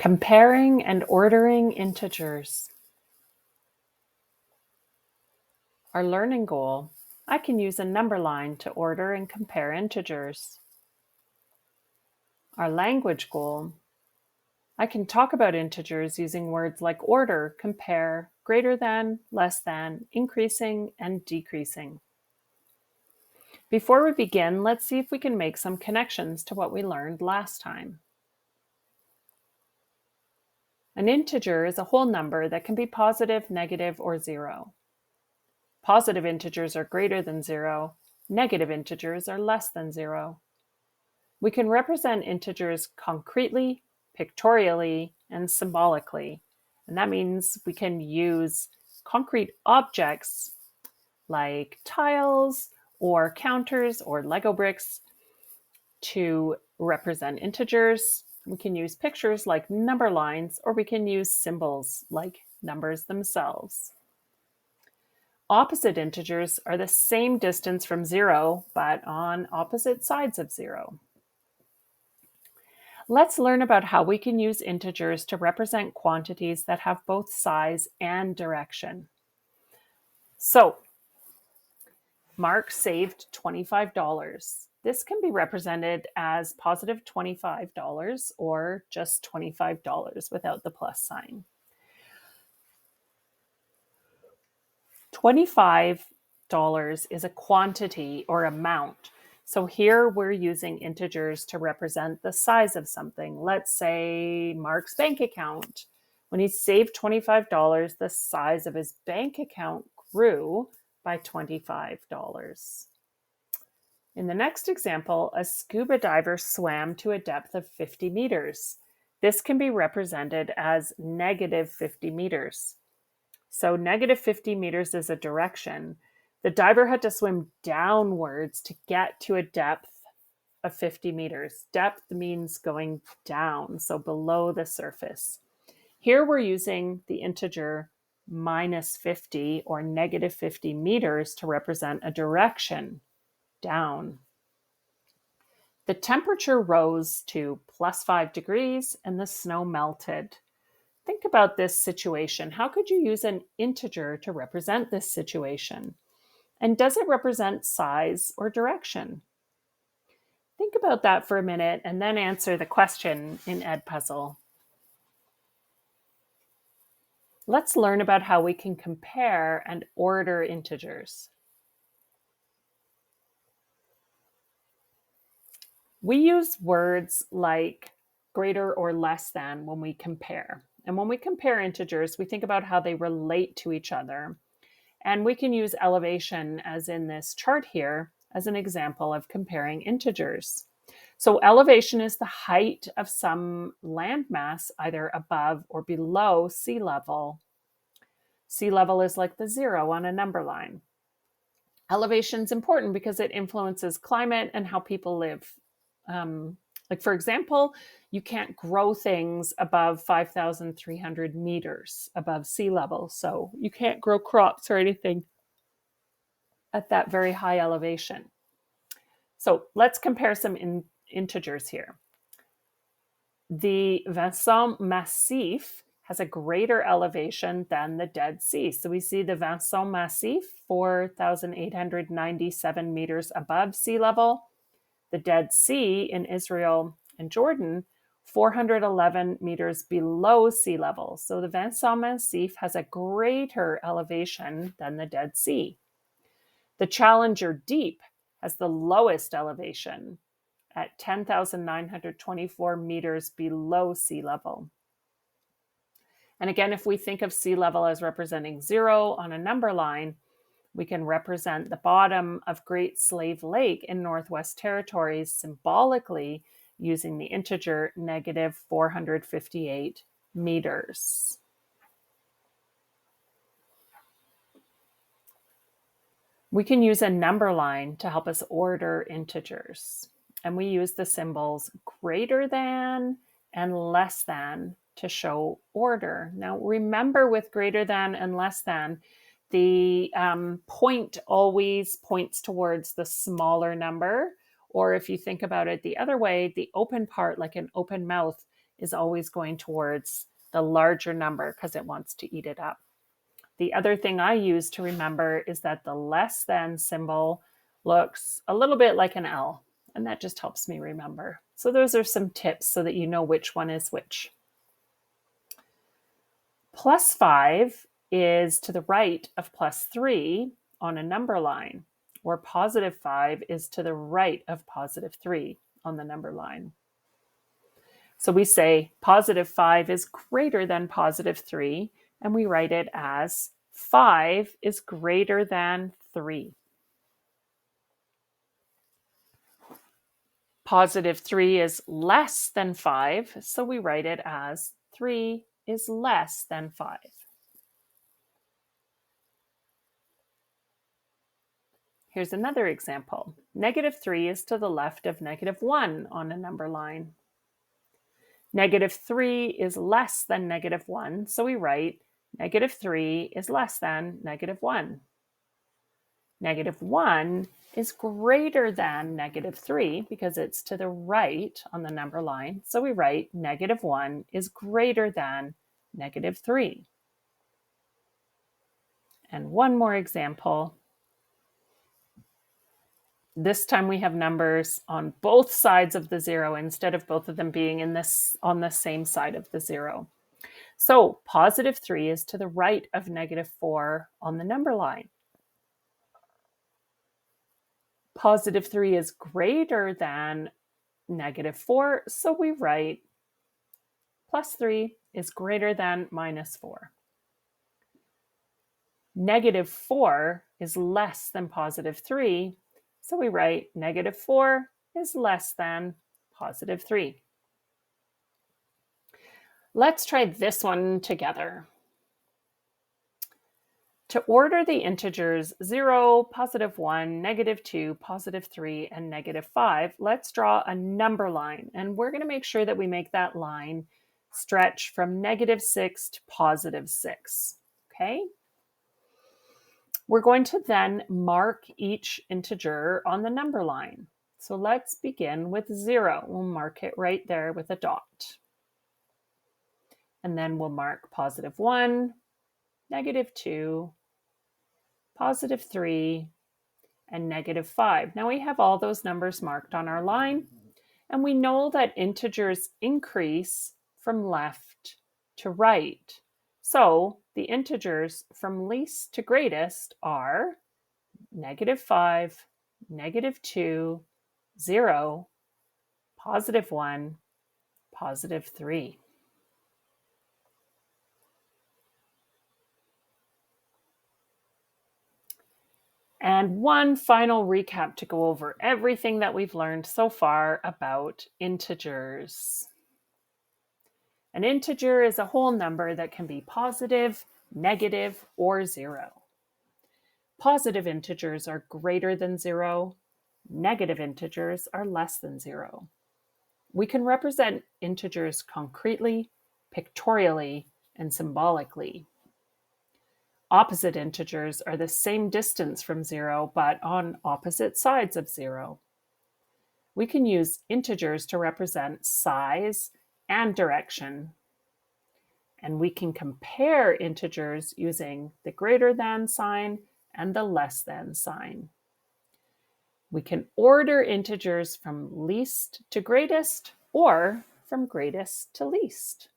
Comparing and ordering integers. Our learning goal. I can use a number line to order and compare integers. Our language goal. I can talk about integers using words like order, compare, greater than, less than, increasing, and decreasing. Before we begin, let's see if we can make some connections to what we learned last time. An integer is a whole number that can be positive, negative, or zero. Positive integers are greater than zero. Negative integers are less than zero. We can represent integers concretely, pictorially, and symbolically. And that means we can use concrete objects like tiles or counters or Lego bricks to represent integers. We can use pictures like number lines, or we can use symbols like numbers themselves. Opposite integers are the same distance from zero, but on opposite sides of zero. Let's learn about how we can use integers to represent quantities that have both size and direction. So, Mark saved $25. This can be represented as positive $25 or just $25 without the plus sign. $25 is a quantity or amount. So here we're using integers to represent the size of something. Let's say Mark's bank account. When he saved $25, the size of his bank account grew by $25. In the next example, a scuba diver swam to a depth of 50 meters. This can be represented as negative 50 meters. So negative 50 meters is a direction. The diver had to swim downwards to get to a depth of 50 meters. Depth means going down, so below the surface. Here we're using the integer minus 50 or negative 50 meters to represent a direction down. The temperature rose to plus 5 degrees and the snow melted. Think about this situation. How could you use an integer to represent this situation? And does it represent size or direction? Think about that for a minute and then answer the question in Edpuzzle. Let's learn about how we can compare and order integers. We use words like greater or less than when we compare. And when we compare integers, we think about how they relate to each other. And we can use elevation, as in this chart here, as an example of comparing integers. So elevation is the height of some landmass, either above or below sea level. Sea level is like the zero on a number line. Elevation is important because it influences climate and how people live. Like, for example, you can't grow things above 5,300 meters above sea level. So you can't grow crops or anything at that very high elevation. So let's compare some integers here. The Vincent Massif has a greater elevation than the Dead Sea. So we see the Vincent Massif, 4,897 meters above sea level. The Dead Sea in Israel and Jordan, 411 meters below sea level. So the Vincent Massif has a greater elevation than the Dead Sea. The Challenger Deep has the lowest elevation at 10,924 meters below sea level. And again, if we think of sea level as representing zero on a number line, we can represent the bottom of Great Slave Lake in Northwest Territories symbolically using the integer negative 458 meters. We can use a number line to help us order integers. And we use the symbols greater than and less than to show order. Now, remember, with greater than and less than, the point always points towards the smaller number. Or if you think about it the other way, the open part, like an open mouth, is always going towards the larger number because it wants to eat it up. The other thing I use to remember is that the less than symbol looks a little bit like an L, and that just helps me remember. So those are some tips so that you know which one is which. Plus 5 is to the right of plus 3 on a number line, or positive 5 is to the right of positive 3 on the number line. So we say positive 5 is greater than positive 3, and we write it as 5 is greater than 3. Positive 3 is less than 5, so we write it as 3 is less than 5. Here's another example. Negative 3 is to the left of negative 1 on a number line. Negative 3 is less than negative 1, so we write negative 3 is less than negative 1. Negative 1 is greater than negative 3 because it's to the right on the number line, so we write negative 1 is greater than negative 3. And one more example. This time we have numbers on both sides of the zero instead of both of them being on the same side of the zero. So positive 3 is to the right of negative 4 on the number line. Positive 3 is greater than negative 4, so we write plus 3 is greater than minus 4. Negative 4 is less than positive 3, so we write negative 4 is less than positive 3. Let's try this one together. To order the integers 0, positive 1, negative 2, positive 3, and negative 5, let's draw a number line. And we're going to make sure that we make that line stretch from negative 6 to positive 6. Okay? We're going to then mark each integer on the number line. So let's begin with 0. We'll mark it right there with a dot. And then we'll mark positive 1, negative 2, positive 3, and negative 5. Now we have all those numbers marked on our line, and we know that integers increase from left to right. So the integers from least to greatest are negative 5, negative 2, 0, positive 1, positive 3. And one final recap to go over everything that we've learned so far about integers. An integer is a whole number that can be positive, negative, or 0. Positive integers are greater than 0. Negative integers are less than 0. We can represent integers concretely, pictorially, and symbolically. Opposite integers are the same distance from 0, but on opposite sides of 0. We can use integers to represent size and direction. And we can compare integers using the greater than sign and the less than sign. We can order integers from least to greatest or from greatest to least.